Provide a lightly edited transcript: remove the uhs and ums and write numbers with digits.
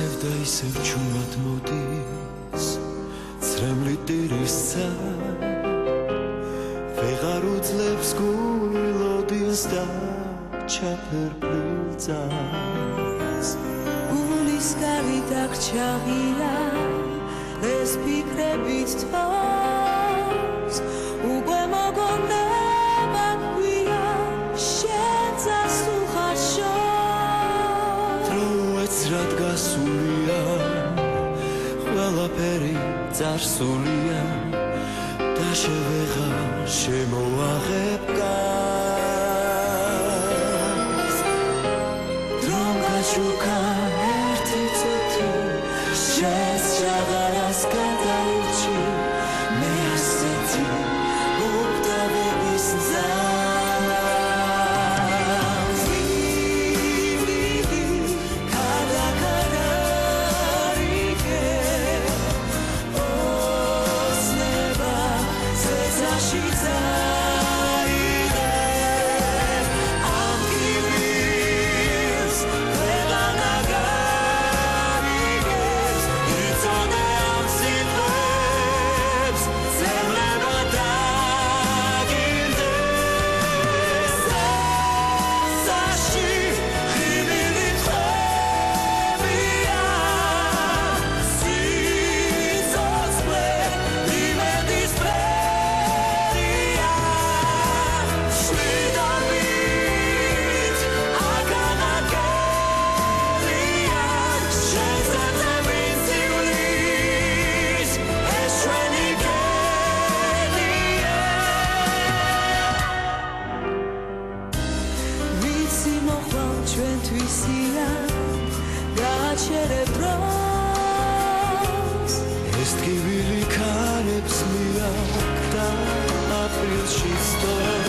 და ისევ ჩუმად მოდის ცრემლი ტირისცა ვეღარ უძლებს გული ლოდინს და ჩაფერფლილ ძას გულის გავით აღჩაღია ეს ფიქრებით თავს უკვე მოგონება გვია შენ წასულ ხარ შორს დროეც რად გასულია ყველაფერი წარსულია და შევეღარ შემოაღებ გას დრომ გაჩუქა ერთი წუთი შენს ჟაღარას გადაურჩი მე ასეთი უგდავების ძალს ეს ტკივილი ქარებს მიაკდა აპრილში სწორ